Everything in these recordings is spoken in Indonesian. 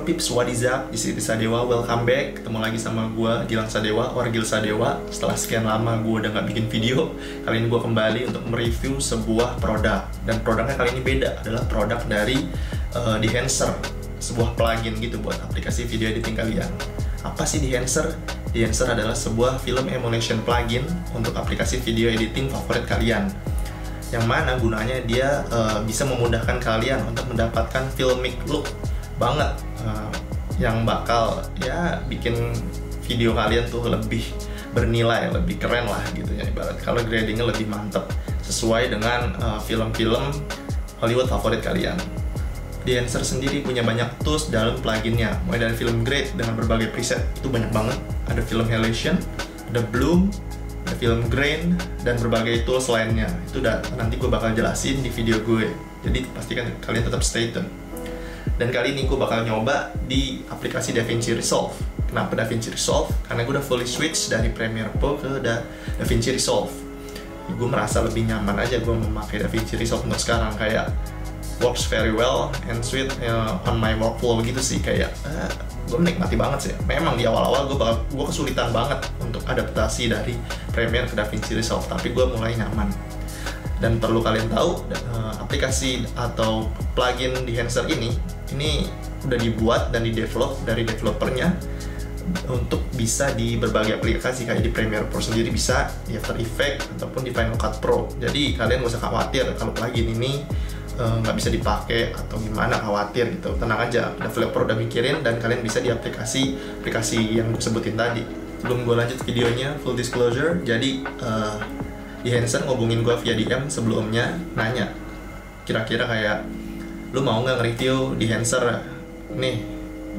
Pips, what is up? Di sini Sadewa, welcome back. Ketemu lagi sama gue, Gilang Sadewa, or Gil Sadewa. Setelah sekian lama gue udah gak bikin video, kali ini gue kembali untuk mereview sebuah produk. Dan produknya kali ini beda, adalah produk dari Dehancer, sebuah plugin gitu buat aplikasi video editing kalian. Apa sih Dehancer? Dehancer adalah sebuah film emulation plugin untuk aplikasi video editing favorit kalian. Yang mana gunanya dia bisa memudahkan kalian untuk mendapatkan filmic look banget, yang bakal ya bikin video kalian tuh lebih bernilai, lebih keren lah gitu ya, ibarat kalau gradingnya lebih mantep sesuai dengan film-film Hollywood favorit kalian. Dehancer sendiri punya banyak tools dalam pluginnya, mulai dari film grade dengan berbagai preset, itu banyak banget. Ada film halation, ada bloom, ada film grain, dan berbagai tools lainnya. Itu udah nanti gue bakal jelasin di video gue, jadi pastikan kalian tetap stay tune. Dan kali ini gue bakal nyoba di aplikasi DaVinci Resolve. Kenapa DaVinci Resolve? Karena gue udah fully switch dari Premiere Pro ke DaVinci Resolve. Gue merasa lebih nyaman aja gue memakai DaVinci Resolve untuk sekarang, kayak works very well and sweet on my workflow gitu sih. Kayak gue menikmati banget sih. Memang di awal-awal gue kesulitan banget untuk adaptasi dari Premiere ke DaVinci Resolve, tapi gue mulai nyaman. Dan perlu kalian tahu, aplikasi atau plugin Dehancer ini udah dibuat dan di-develop dari developernya untuk bisa di berbagai aplikasi, kayak di Premiere Pro sendiri bisa, di After Effects ataupun di Final Cut Pro. Jadi kalian gak usah khawatir kalau plugin ini nggak bisa dipakai atau gimana, khawatir gitu. Tenang aja, developer udah mikirin dan kalian bisa di aplikasi yang gue sebutin tadi. Sebelum gue lanjut videonya, full disclosure, jadi Dehancer ngobongin gue via DM sebelumnya, nanya kira-kira kayak lu mau nggak nge-review Dehancer nih,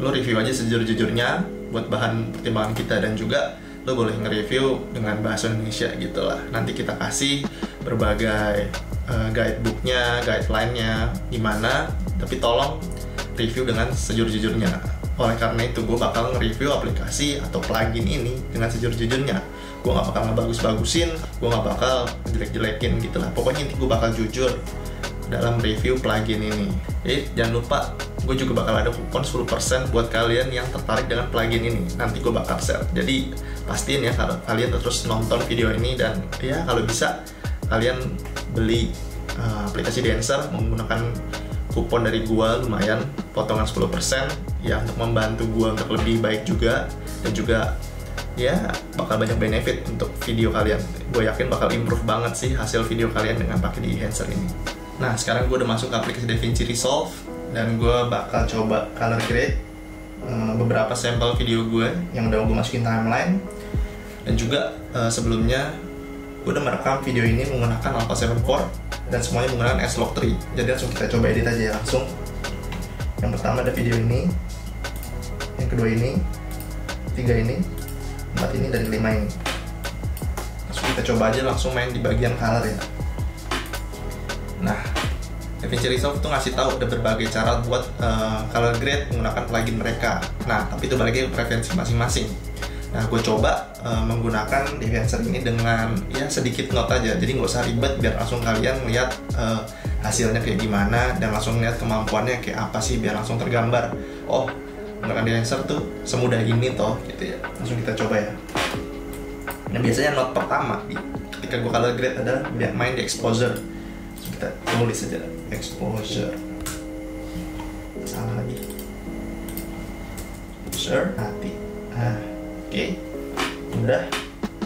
lu review aja sejujur-jujurnya buat bahan pertimbangan kita, dan juga lu boleh nge-review dengan bahasa Indonesia gitu lah. Nanti kita kasih berbagai guidebooknya, guideline-nya gimana, tapi tolong review dengan sejujur-jujurnya. Oleh karena itu gue bakal nge-review aplikasi atau plugin ini dengan sejujur-jujurnya. Gue gak bakal ngebagus-bagusin, gue gak bakal jelek-jelekin gitu lah. Pokoknya inti gue bakal jujur dalam review plugin ini. Jadi jangan lupa, gue juga bakal ada kupon 10% buat kalian yang tertarik dengan plugin ini. Nanti gue bakal share. Jadi pastiin ya kalau kalian terus nonton video ini, dan ya kalau bisa kalian beli aplikasi Dehancer menggunakan kupon dari gue, lumayan potongan 10% ya, untuk membantu gue untuk lebih baik juga, dan juga ya bakal banyak benefit untuk video kalian. Gue yakin bakal improve banget sih hasil video kalian dengan pakai Dehancer ini. Nah sekarang gue udah masuk ke aplikasi DaVinci Resolve, dan gue bakal coba color grade beberapa sampel video gue yang udah gue masukin timeline. Dan juga sebelumnya gue udah merekam video ini menggunakan Alpha 7 IV dan semuanya menggunakan S-Log 3. Jadi langsung kita coba edit aja ya, langsung. Yang pertama ada video ini, yang kedua ini, tiga ini, 4 ini, dan 5 ini. Langsung kita coba aja langsung main di bagian color ya. Nah, DaVinci Resolve tuh ngasih tahu ada berbagai cara buat color grade menggunakan plugin mereka. Nah, tapi itu balik lagi preferensi masing-masing. Nah, gue coba menggunakan Dehancer ini dengan ya sedikit note aja, jadi nggak usah ribet, biar langsung kalian lihat hasilnya kayak gimana, dan langsung lihat kemampuannya kayak apa sih, biar langsung tergambar. Oh, menggunakan Dehancer tuh semudah ini toh gitu ya. Langsung kita coba ya. Nah biasanya note pertama ketika gue color grade adalah main di exposure. Langsung kita tulis aja exposure. Salah lagi. Exposure hati. Oke. Udah.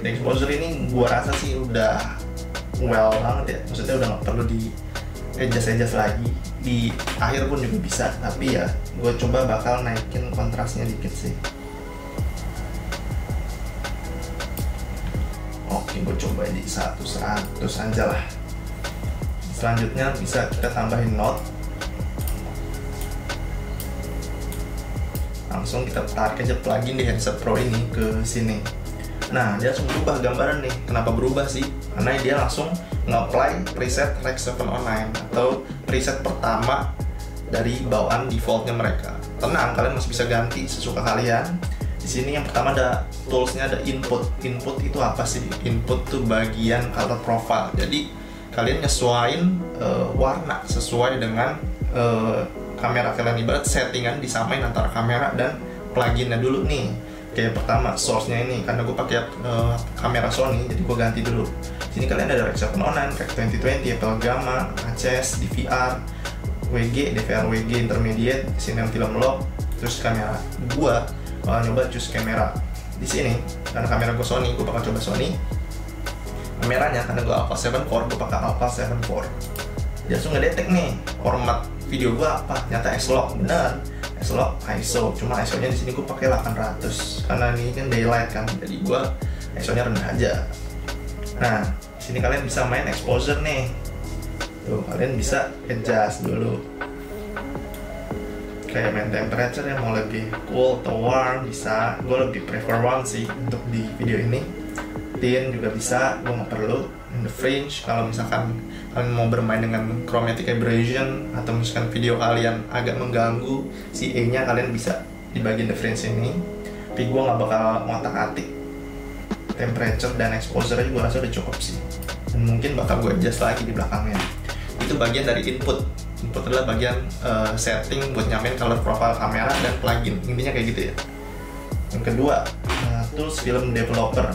Di exposure ini gue rasa sih udah well banget ya. Maksudnya udah nggak perlu di adjust lagi. Di akhir pun juga bisa, tapi ya gue coba bakal naikin kontrasnya dikit sih. Oke, gue coba di 100 aja lah. Selanjutnya bisa kita tambahin note. Langsung kita tarik aja plugin di Handset Pro ini ke sini. Nah, dia langsung berubah gambaran nih. Kenapa berubah sih? Karena dia langsung nge-apply preset Rec 709 atau preset pertama dari bawaan defaultnya mereka. Tenang, kalian masih bisa ganti sesuka kalian. Di sini yang pertama ada toolsnya, ada input. Input itu apa sih? Input tuh bagian color profile. Jadi kalian nyesuaiin warna sesuai dengan kamera kalian. Ibarat settingan disamain antara kamera dan pluginnya dulu nih. Kayak pertama source-nya ini, karena gue pakai kamera Sony, jadi gue ganti dulu. Sini kalian ada Rec 709, Rec 2020, Apple Gamma, ACS, DVR, WG, DVR WG Intermediate, sini yang film log, terus kamera. Gue bakal nyoba choose kamera di sini, karena kamera gue Sony, gue bakal coba Sony. Kameranya karena gue Alpha 7 IV, gue pakai Alpha 7 IV. Dia langsung ngedetek nih format video gue apa, ternyata S-Log, bener. S-Log ISO, cuma ISO-nya di sini gue pakai 800 karena ini kan daylight kan, jadi gue ISO-nya rendah aja. Nah, di sini kalian bisa main exposure nih. Tuh, kalian bisa adjust dulu. Kayak main temperature yang mau lebih cool atau warm bisa. Gue lebih prefer warm sih untuk di video ini. Tint juga bisa, gue nggak perlu. In the fringe, kalau misalkan kalian mau bermain dengan chromatic aberration atau misalkan video kalian agak mengganggu si E-nya, kalian bisa di bagian the fringe ini. Tapi gue nggak bakal ngotak-atik temperature dan exposure aja, gue rasa udah cukup sih. Dan mungkin bakal gue adjust lagi di belakangnya. Itu bagian dari input. Input adalah bagian setting buat nyamain color profile kamera dan plugin. Intinya kayak gitu ya. Yang kedua, tools film developer.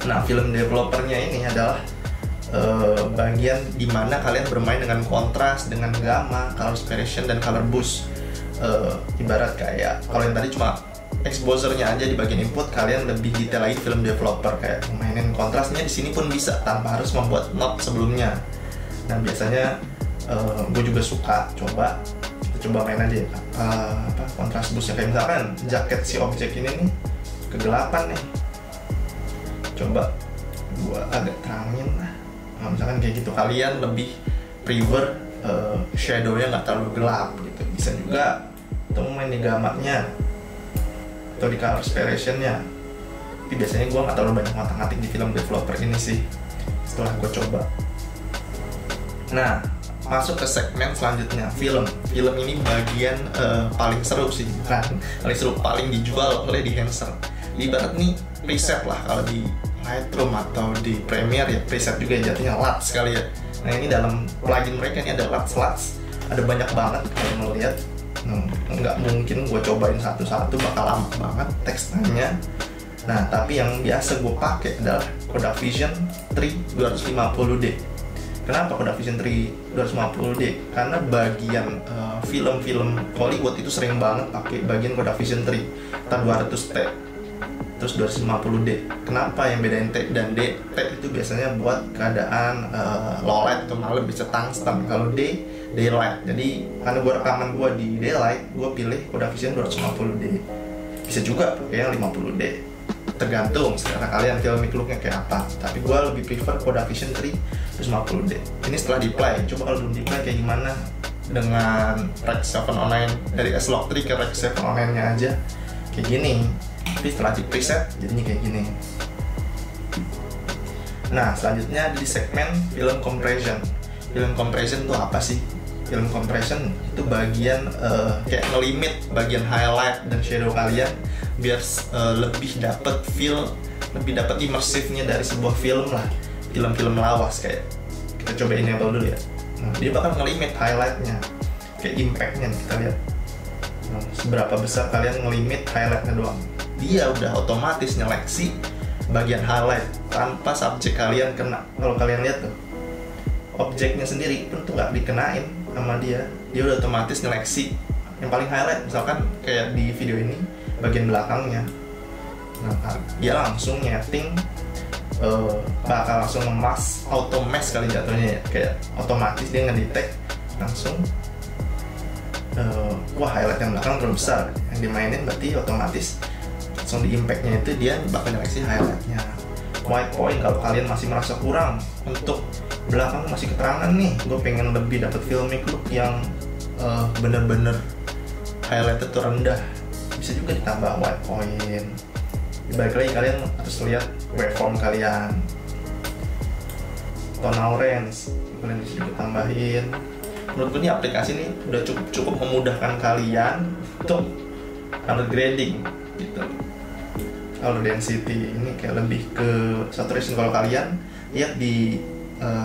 Nah, film developernya ini adalah bagian dimana kalian bermain dengan kontras, dengan gamma, color separation, dan color boost. Ibarat kayak kalau yang tadi cuma exposure-nya aja di bagian input, kalian lebih detail lagi film developer kayak mainin kontrasnya di sini pun bisa tanpa harus membuat note sebelumnya. Nah, biasanya gue juga suka kita coba main aja kontras boostnya, kayak misalkan jaket si objek ini nih kegelapan nih. Coba gua agak terangin lah. Nah, misalkan kayak gitu, kalian lebih prefer shadow-nya nggak terlalu gelap gitu. Bisa juga atau main di gamanya atau di color separation-nya. Tapi biasanya gua nggak terlalu banyak ngotak-ngatik di film developer ini sih setelah gua coba. Nah, masuk ke segmen selanjutnya, film. Film ini bagian paling seru sih, kan? Paling seru, paling dijual oleh di Hanser. Ibarat nih preset lah kalau di Lightroom atau di Premiere ya, preset juga jatuhnya LUTs sekali ya. Nah, ini dalam plugin mereka ini ada LUTs, ada banyak banget kalau mau lihat. Nggak mungkin gue cobain satu-satu, bakal lama banget teksturnya. Nah, tapi yang biasa gue pakai adalah Kodak Vision 3 250D. Kenapa Kodak Vision 3 250D? Karena bagian film-film Hollywood itu sering banget pakai bagian Kodak Vision 3 entah 200T terus 250D. Kenapa yang bedain T dan D? T itu biasanya buat keadaan low light atau malam, bisa tungsten. Kalau D, daylight. Jadi karena gue rekaman gue di daylight, gue pilih Kodak Vision 250D. Bisa juga pakai yang 50D, tergantung selera kalian filmic looknya kayak apa. Tapi gue lebih prefer Kodak Vision 3 250D. Ini setelah di-play, coba kalau belum di-play kayak gimana dengan Rec 709 dari S-Log 3 ke Rec 709 nya aja kayak gini. Tapi setelah di preset jadinya kayak gini. Nah, selanjutnya di segmen film compression. Film compression itu apa sih? Film compression itu bagian kayak ngelimit bagian highlight dan shadow kalian biar lebih dapat feel, lebih dapat imersifnya dari sebuah film lah. Film-film lawas kayak kita coba enable dulu ya. Nah, dia bakal ngelimit highlightnya, kayak impactnya kita lihat. Nah, seberapa besar kalian ngelimit highlightnya doang. Dia udah otomatis nyeleksi bagian highlight tanpa subjek kalian kena. Kalau kalian lihat tuh, objeknya sendiri pun tuh nggak dikenain sama dia. Dia udah otomatis nyeleksi yang paling highlight. Misalkan kayak di video ini bagian belakangnya. Nah, dia langsung nyeting, bakal langsung nge-mask, auto mask kali jatuhnya ya. Kayak otomatis dia ngedetect langsung. Wah, highlight yang belakang terlalu besar. Yang dimainin berarti otomatis langsung di impactnya itu dia bakal nyeleksi highlightnya. white point kalau kalian masih merasa kurang. Untuk belakang masih keterangan nih, gue pengen lebih dapat filmic look yang bener-bener highlighted tuh rendah, bisa juga ditambah white point. Balik lagi, kalian harus lihat waveform kalian, tonal range kalian bisa juga tambahin. Menurut gue ini aplikasi ini udah cukup memudahkan kalian untuk color grading gitu. Color density ini kayak lebih ke saturation. Kalau kalian lihat di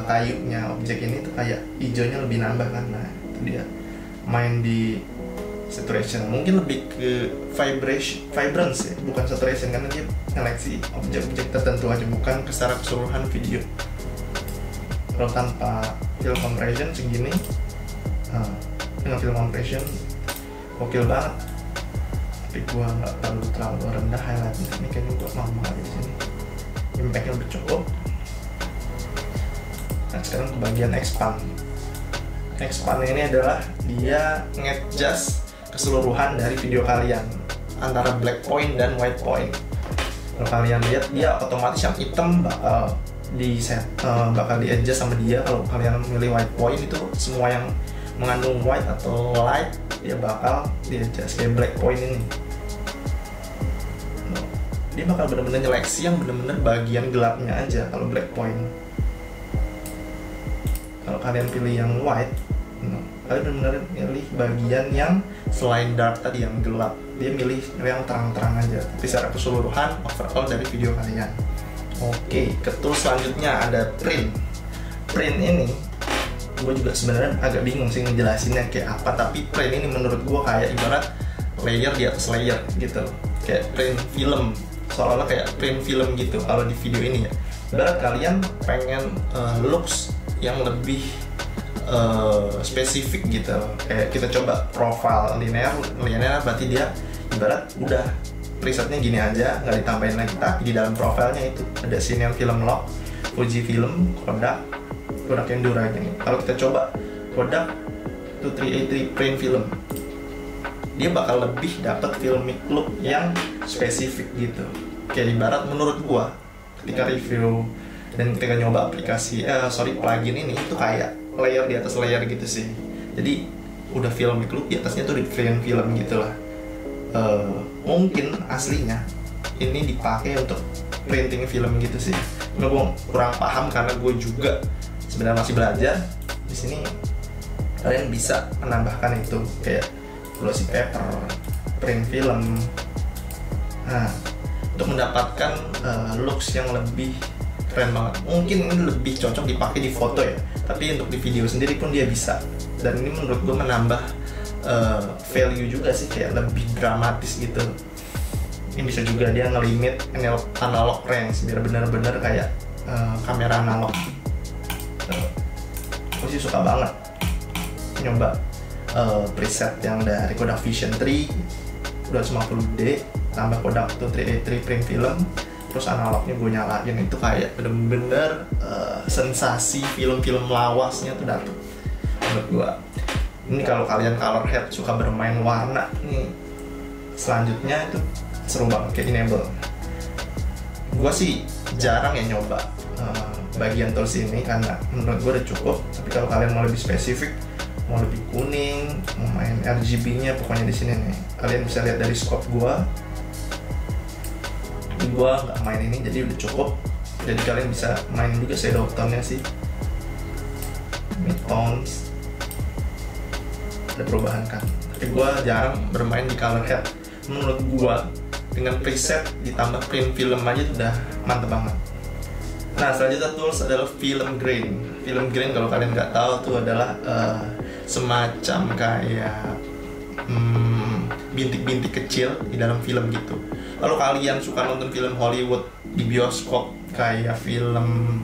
kayunya objek ini tuh kayak hijaunya lebih nambah kan. Nah itu dia main di saturation, mungkin lebih ke vibrance ya, bukan saturation, karena dia seleksi objek-objek tertentu aja, bukan secara keseluruhan video. Kalau tanpa film compression segini, dengan film compression gokil banget. Tapi gua nggak terlalu rendah highlightnya, ini kayaknya gua normal aja di sini. Impactnya udah cukup. Nah sekarang ke bagian expand. Expand ini adalah dia nge-adjust keseluruhan dari video kalian antara black point dan white point. Kalau kalian lihat, dia otomatis yang hitam bakal bakal di-adjust sama dia. Kalau kalian memilih white point, itu semua yang mengandung white atau light dia bakal di-adjust. Kayak black point ini, dia bakal benar-benar nyeleksi yang benar-benar bagian gelapnya aja. Kalau black point, kalau kalian pilih yang white, kalian benar-benar milih bagian yang selain dark tadi yang gelap, dia milih yang terang-terang aja. Tapi secara keseluruhan overall dari video kalian. Oke, ke tool selanjutnya ada print. Print ini gue juga sebenarnya agak bingung sih ngejelasinnya kayak apa, tapi print ini menurut gue kayak ibarat layer di atas layer gitu, kayak print film, seolah-olah kayak print film gitu kalau di video ini ya. Ibarat kalian pengen looks yang lebih spesifik gitu, kayak kita coba profile linear berarti dia ibarat udah presetnya gini aja, nggak ditambahin lagi, tapi di dalam profilnya itu ada scene yang film log, Fujifilm, Kodak Endura gini. Kalau kita coba Kodak 2383 print film, dia bakal lebih dapat filmic look yang spesifik gitu. Kayak ibarat menurut gua ketika review dan ketika nyoba aplikasi plugin ini, itu kayak layer di atas layer gitu sih. Jadi udah filmic look, di atasnya tuh di film gitu lah. Mungkin aslinya ini dipakai untuk printing film gitu sih. Cuma gue kurang paham karena gue juga sebenarnya masih belajar. Di sini kalian bisa menambahkan itu kayak glossy paper, print film. Nah, untuk mendapatkan looks yang lebih keren banget. Mungkin ini lebih cocok dipakai di foto ya, tapi untuk di video sendiri pun dia bisa. Dan ini menurut gue menambah value juga sih, kayak lebih dramatis gitu. Ini bisa juga dia ngelimit analog range biar benar-benar kayak kamera analog. Gue sih suka banget nyoba preset yang dari Kodak Vision 3 250D tambah Kodak 2383 print film, terus analognya gue nyalain, itu kayak bener-bener sensasi film-film lawasnya tuh dapet menurut gue. Ini kalau kalian color head suka bermain warna nih, selanjutnya itu seru banget kayak enable. Gue sih jarang ya nyoba bagian tools ini karena menurut gue udah cukup. Tapi kalau kalian mau lebih spesifik, mau lebih kuning, mau main RGB-nya, pokoknya di sini nih kalian bisa lihat dari scope gue. Gue nggak main ini, jadi udah cukup. Jadi kalian bisa main juga shadow tone-nya sih, mid tones, ada perubahan kan. Tapi gue jarang bermain di color head. Menurut gue dengan preset ditambah print film aja tuh udah mantep banget. Nah selanjutnya tools adalah film grain. Film grain kalau kalian nggak tahu tuh adalah semacam kayak bintik-bintik kecil di dalam film gitu. Kalau kalian suka nonton film Hollywood di bioskop kayak film,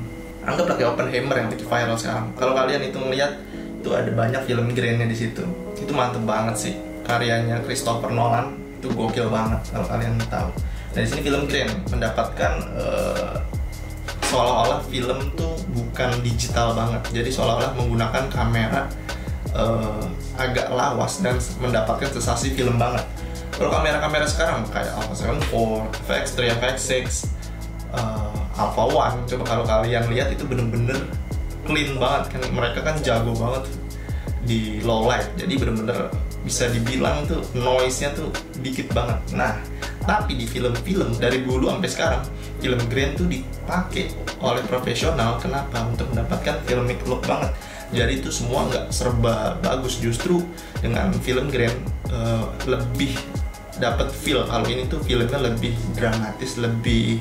anggaplah kayak Oppenheimer yang lagi viral sekarang. Kalau kalian itu melihat itu ada banyak film grainnya di situ. Itu mantep banget sih. Karyanya Christopher Nolan itu gokil banget kalau kalian tahu. Dan di sini film grain mendapatkan seolah-olah film tuh bukan digital banget. Jadi seolah-olah menggunakan kamera agak lawas dan mendapatkan sensasi film banget. Kalau kamera-kamera sekarang kayak Alpha 7 IV, FX3, FX6, Alpha One. Coba kalau kalian lihat itu bener-bener clean banget kan, mereka kan jago banget di low light, jadi bener-bener bisa dibilang tuh noise-nya tuh dikit banget. Nah, tapi di film-film dari dulu sampai sekarang, film grain tuh dipakai oleh profesional. Kenapa? Untuk mendapatkan filmic look banget. Jadi itu semua nggak serba bagus, justru dengan film grain lebih dapat feel. Kalau ini tuh filmnya lebih dramatis, lebih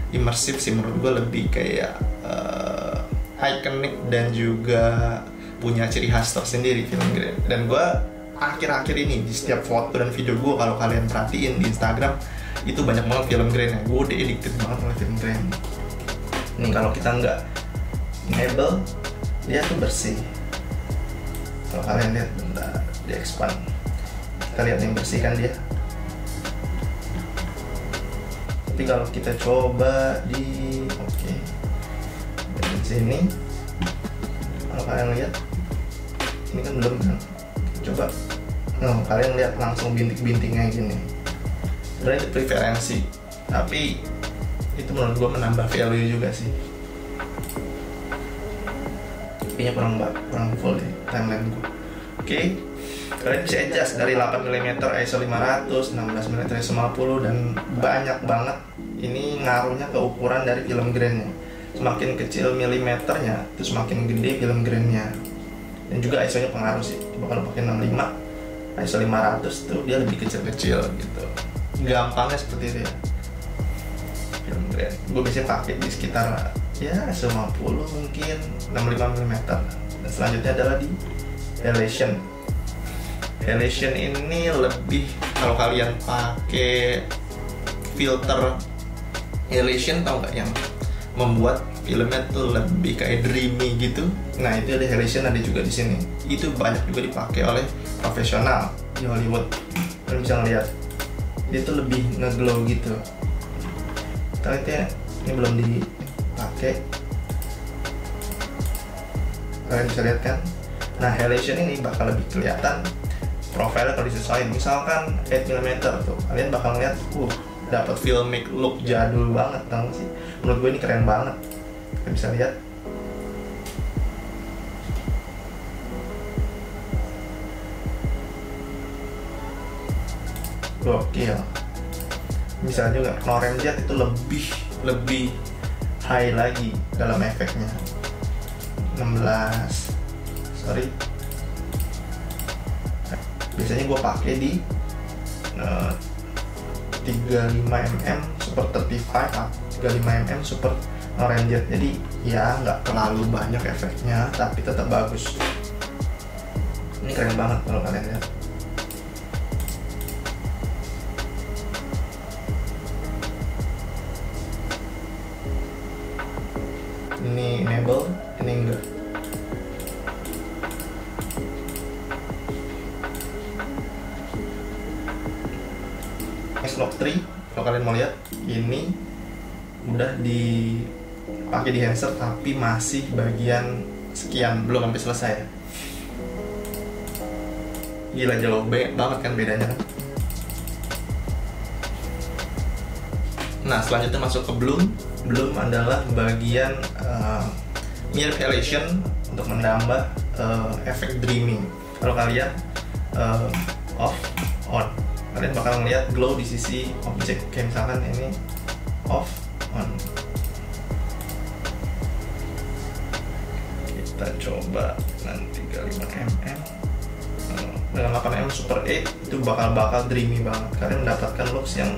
imersif sih menurut gue, lebih kayak iconic dan juga punya ciri khas tersendiri film grain. Dan gue akhir-akhir ini di setiap foto dan video gue, kalau kalian perhatiin di Instagram itu banyak banget film grain ya. Gue udah addicted banget sama film grain. Nih kalau kita nggak enable, dia tuh bersih. Kalau kalian lihat, bentar, di expand, kita lihat yang bersih kan dia. Tapi kalau kita coba di dari sini, kalau kalian lihat, ini kan belum kan. Coba, kalian lihat langsung bintik-bintiknya gini. Sebenarnya itu preferensi, tapi itu menurut gue menambah value juga sih. Kayaknya kurang full di timeline gue. Oke, kalian bisa adjust dari 8mm ISO 500, 16mm ISO 50, dan banyak banget. Ini ngaruhnya ke ukuran dari film grainnya. Semakin kecil milimeternya, itu semakin gede film grainnya. Dan juga ISO-nya pengaruh sih. Coba kalau pakai 65, ISO 500 tuh dia lebih kecil-kecil gitu. Gampangnya seperti itu ya. Film grain. Gue biasanya pakai di sekitar ya 50 mungkin 65mm. Dan selanjutnya adalah di Elation. Elation ini lebih, kalau kalian pakai filter Elation, tau nggak, yang membuat filmnya tuh lebih kayak dreamy gitu. Nah itu ada Elation, ada juga di sini. Itu banyak juga dipakai oleh profesional di Hollywood. Kalian bisa ngeliat dia tuh lebih ngeglow gitu. Ternyata ini belum dipakai. Kalian bisa lihat kan. Nah Elation ini bakal lebih kelihatan profilnya kalau disesuaikan. Misalkan 8mm tuh, kalian bakal ngeliat dapat filmic look jadul banget, tau gak sih? Menurut gue ini keren banget. Kalian bisa lihat. Gokil. Bisa juga Norem Jet itu lebih high lagi dalam efeknya. 16. Sorry. Biasanya gue pakai di 35mm Super 35, 35mm Super Norem Jet. Jadi ya nggak terlalu banyak efeknya, tapi tetap bagus. Ini keren banget kalau kalian lihat. Ini enable, ini enggak. X-Log 3, kalau kalian mau lihat, ini udah dipakai di Enhancer tapi masih bagian sekian, belum sampai selesai. Gila, jauh banget kan bedanya kan. Nah selanjutnya masuk ke Bloom adalah bagian mirror elation untuk menambah efek dreaming. Kalau kalian off, on, kalian bakal melihat glow di sisi objek. Kayak misalkan ini off, on. Kita coba nanti 35mm dengan 8mm Super 8 itu bakal dreamy banget. Kalian mendapatkan looks yang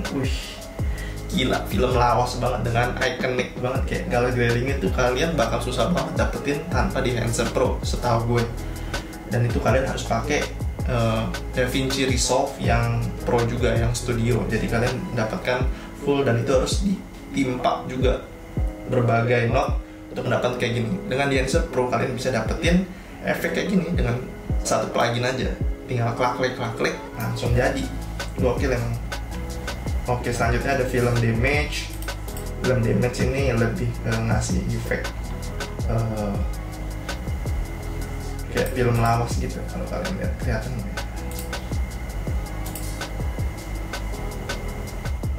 gila, film lawas banget dengan iconic banget. Kayak kalau glazing itu kalian bakal susah banget dapetin tanpa di Enhancer Pro setahu gue. Dan itu kalian harus pakai DaVinci Resolve yang Pro juga, yang Studio. Jadi kalian dapatkan full, dan itu harus ditimpa juga berbagai note untuk mendapatkan kayak gini. Dengan di Enhancer Pro kalian bisa dapetin efek kayak gini dengan satu plugin aja. Tinggal klik langsung jadi. Gokil emang. Oke, selanjutnya ada Film Damage. Film Damage ini lebih ngasih efek kayak film lawas gitu. Kalau kalian lihat, kelihatan.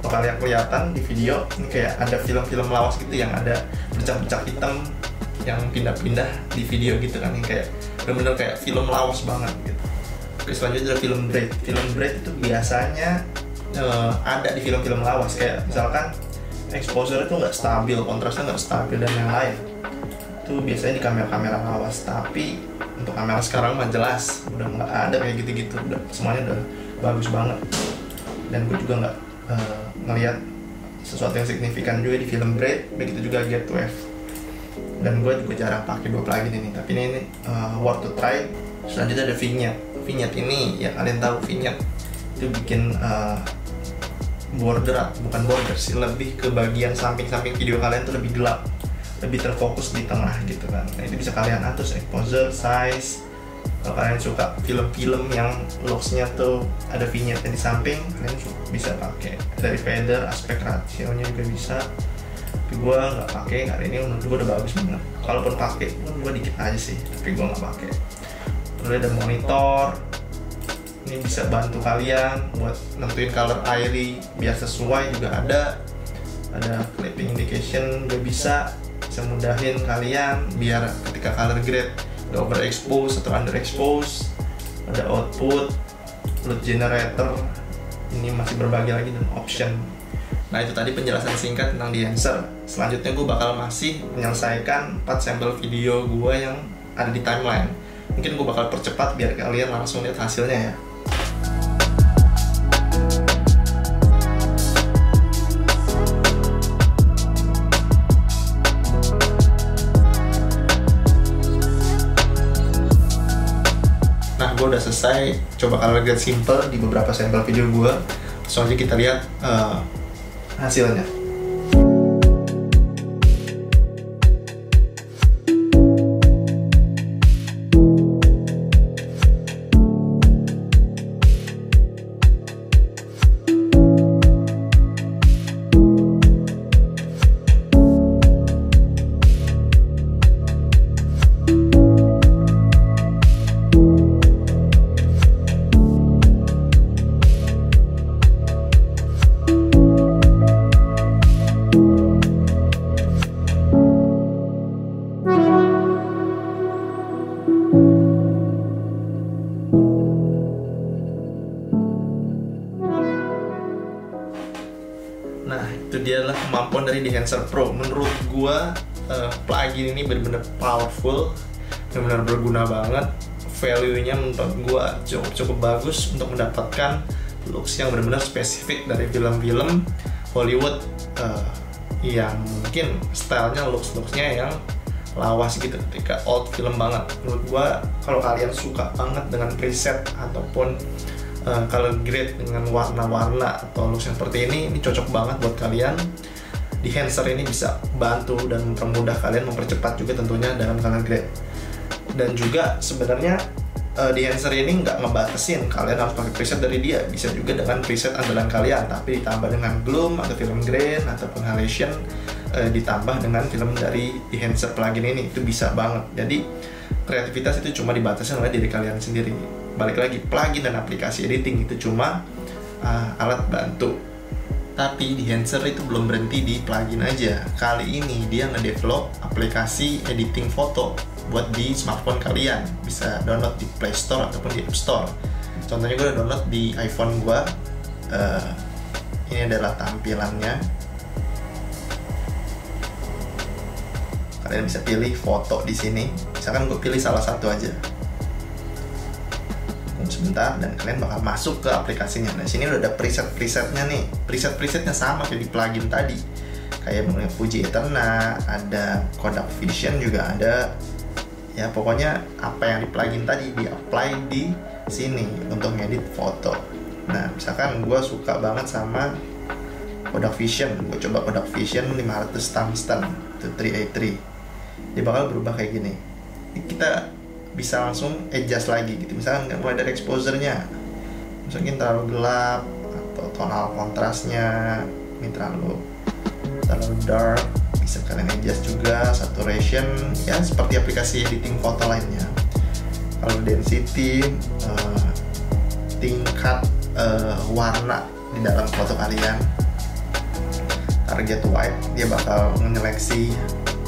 kalian kelihatan di video ini kayak ada film-film lawas gitu yang ada bercak-bercak hitam yang pindah-pindah di video gitu kan, yang kayak bener-bener kayak film lawas banget gitu. Oke, selanjutnya ada film Braid. Film Braid itu biasanya ada di film-film lawas, kayak misalkan exposure itu nggak stabil, kontrasnya nggak stabil dan yang lain. Itu biasanya di kamera-kamera lawas, tapi untuk kamera sekarang mah jelas udah nggak ada kayak gitu-gitu, udah semuanya udah bagus banget. Dan gue juga nggak ngelihat sesuatu yang signifikan juga di film Braid, begitu juga Get Wave. Dan gue juga jarang pakai dua plugin ini, tapi ini worth to try. Selanjutnya ada Vignette. Vignette ini ya kalian tahu, Vignette itu bikin border, bukan border sih, lebih ke bagian samping-samping video kalian tuh lebih gelap, lebih terfokus di tengah gitu kan. Nah itu bisa kalian atur exposure, size. Kalau kalian suka film-film yang looks-nya tuh ada vignette di samping, kalian bisa pakai. Dari fader, aspek ratio-nya juga bisa. Tapi gue nggak pakai karena ini menurut gue udah bagus banget. Kalaupun pakai pun gue dikit aja sih, tapi gue nggak pakai. Terus ada monitor. Ini bisa bantu kalian buat nentuin color airy biar sesuai, juga ada clipping indication juga bisa mudahin kalian biar ketika color grade gak overexpose atau underexpose. Ada output, load generator, ini masih berbagi lagi dan option. Nah itu tadi penjelasan singkat tentang Dehancer. Selanjutnya gue bakal masih menyelesaikan 4 sampel video gue yang ada di timeline. Mungkin gue bakal percepat biar kalian langsung lihat hasilnya ya. Nah, gue udah selesai coba color grade simple di beberapa sampel video gue. Langsung aja kita lihat hasilnya. Nah, itu dia adalah kemampuan dari Dehancer Pro. Menurut gua plugin ini benar-benar powerful, benar-benar berguna banget. Value-nya menurut gua cukup bagus untuk mendapatkan looks yang benar-benar spesifik dari film-film Hollywood yang mungkin stylenya looks-looksnya yang lawas gitu, ketika old film banget. Menurut gua kalau kalian suka banget dengan preset ataupun color grade dengan warna-warna atau looks yang seperti ini cocok banget buat kalian. Dehancer ini bisa bantu dan mempermudah kalian, mempercepat juga tentunya dalam color grade. Dan juga sebenarnya Dehancer ini nggak ngebatasin kalian harus pakai preset dari dia, bisa juga dengan preset andalan kalian, tapi ditambah dengan gloom atau film grain ataupun halation, ditambah dengan film dari Dehancer plugin ini, itu bisa banget. Jadi kreativitas itu cuma dibatasi oleh diri kalian sendiri. Balik lagi, plugin dan aplikasi editing itu cuma alat bantu. Tapi Dehancer itu belum berhenti di plugin aja. Kali ini dia ngedevelop aplikasi editing foto buat di smartphone kalian. Bisa download di Play Store ataupun di App Store. Contohnya gue udah download di iPhone gue. Ini adalah tampilannya. Kalian bisa pilih foto di sini. Misalkan gue pilih salah satu aja. Sebentar, dan kalian bakal masuk ke aplikasinya. Nah, sini udah ada preset-presetnya nih. Preset-presetnya sama kayak di plugin tadi. Kayak Fuji Eterna, ada Kodak Vision juga ada. Ya, pokoknya apa yang di plugin tadi di-apply di sini untuk ngedit foto. Nah, misalkan gue suka banget sama Kodak Vision. Gue coba Kodak Vision 500 tungsten itu 383. Dia bakal berubah kayak gini. Kita bisa langsung adjust lagi gitu, misalkan mulai dari exposure-nya, mungkin terlalu gelap atau tonal kontrasnya ini terlalu dark, bisa kalian adjust juga. Saturation ya seperti aplikasi editing foto lainnya. Kalau density, tingkat warna di dalam foto kalian, target white, dia bakal menyeleksi,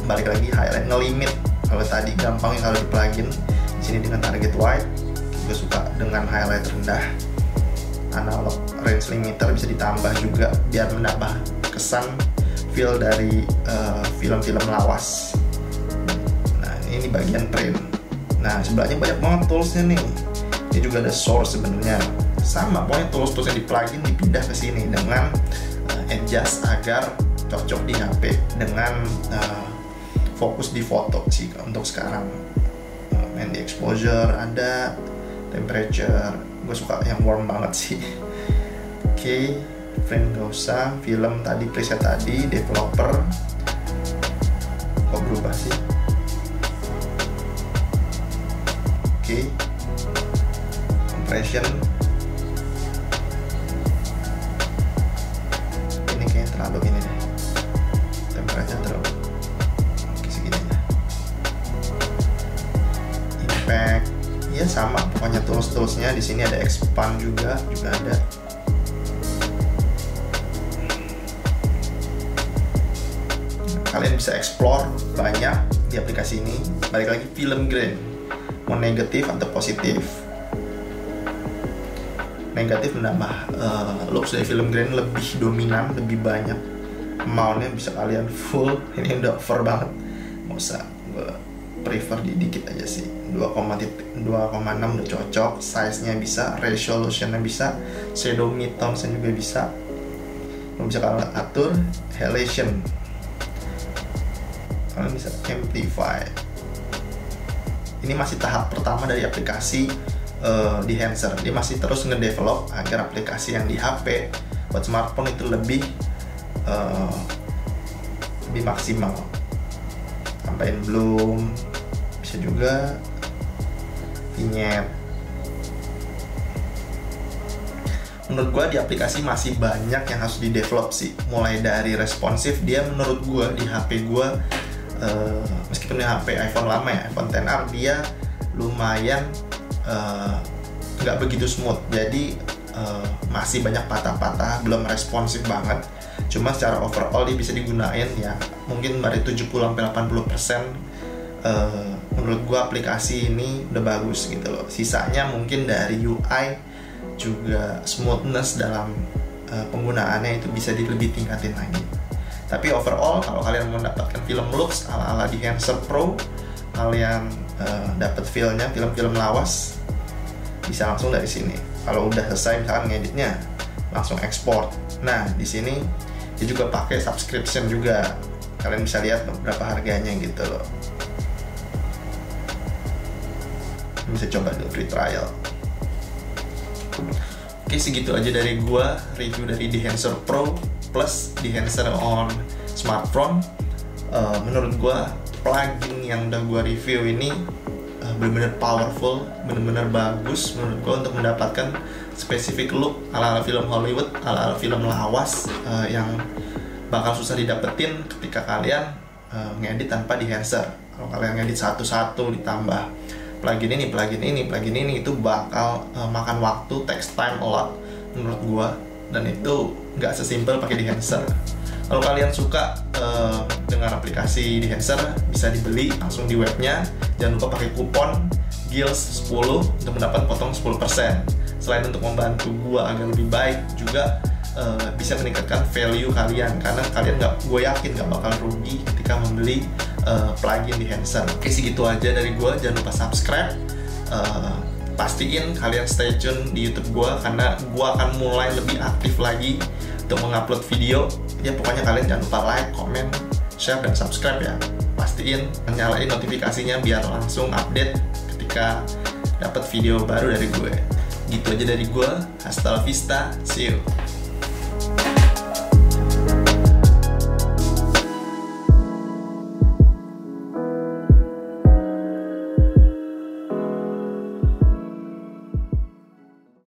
balik lagi highlight, ngelimit. Kalau tadi gampangnya kalau di plugin, di sini dengan target white. Gue suka dengan highlight rendah. Analog range limiter bisa ditambah juga biar menambah kesan feel dari film-film lawas. Nah ini bagian print. Nah sebelahnya banyak banget toolsnya nih. Ini juga ada source sebenarnya. Sama pokoknya tools yang di plugin dipindah ke sini dengan adjust agar cocok di HP dengan fokus di foto sih untuk sekarang. Main di exposure ada, temperature, gue suka yang warm banget sih. Oke, frame gak usah, film tadi, preset tadi, developer kok berubah sih. Oke, compression ini kayaknya terlalu ini deh, temperature terlalu segini aja. Impact ya sama, pokoknya tools-toolsnya di sini ada expand juga ada. Kalian bisa explore banyak di aplikasi ini. Balik lagi film grain, mau negatif atau positif. Negatif menambah looks dari film grain lebih dominan, lebih banyak. Amount-nya bisa kalian full. Ini udah over banget, nggak usah, gue prefer di dikit aja sih. 2,6 udah cocok. Size-nya bisa, resolution-nya bisa, shadow mid-tones-nya juga bisa. Lo bisa kalian atur halation, kalian bisa amplify. Ini masih tahap pertama dari aplikasi di Enhancer. Dia masih terus ngedevelop agar aplikasi yang di HP buat smartphone itu lebih maksimal. Tambahin bloom, bisa juga vignette. Menurut gua di aplikasi masih banyak yang harus di-develop sih. Mulai dari responsif, dia menurut gua di HP gua meskipun di HP iPhone lama ya, iPhone XR, dia lumayan nggak begitu smooth. Jadi masih banyak patah-patah, belum responsif banget. Cuma secara overall dia bisa digunain ya, mungkin dari 70-80%. Menurut gua aplikasi ini udah bagus gitu loh. Sisanya mungkin dari UI juga smoothness dalam penggunaannya itu bisa lebih tingkatin lagi. Tapi overall kalau kalian mau mendapatkan film looks ala-ala di Enhancer Pro, kalian dapat feel-nya film-film lawas, bisa langsung dari sini. Kalau udah selesai misalkan ngeditnya, langsung export. Nah di sini dia juga pakai subscription juga. Kalian bisa lihat berapa harganya gitu loh. Bisa coba dulu free trial. Oke, segitu aja dari gua review dari Enhancer Pro plus Enhancer on smartphone. Menurut gua plugin yang udah gua review ini benar-benar powerful, benar-benar bagus menurut gua untuk mendapatkan spesifik look ala-ala film Hollywood, ala-ala film lawas yang bakal susah didapetin ketika kalian ngedit tanpa Enhancer. Kalau kalian ngedit satu-satu ditambah plugin ini itu bakal makan waktu, takes time a lot menurut gua, dan itu nggak sesimpel pakai Enhancer. Kalau kalian suka dengan aplikasi Enhancer, bisa dibeli langsung di webnya. Jangan lupa pakai kupon GILS10 untuk mendapat potong 10%. Selain untuk membantu gua agar lebih baik, juga bisa meningkatkan value kalian, karena kalian gue yakin nggak bakal rugi ketika membeli plugin di Enhancer. Oke, segitu aja dari gue. Jangan lupa subscribe, pastiin kalian stay tune di YouTube gue, karena gue akan mulai lebih aktif lagi untuk mengupload video. Ya pokoknya kalian jangan lupa like, comment, share, dan subscribe ya. Pastiin nyalain notifikasinya biar langsung update ketika dapat video baru dari gue. Gitu aja dari gue. Hasta la vista, see you.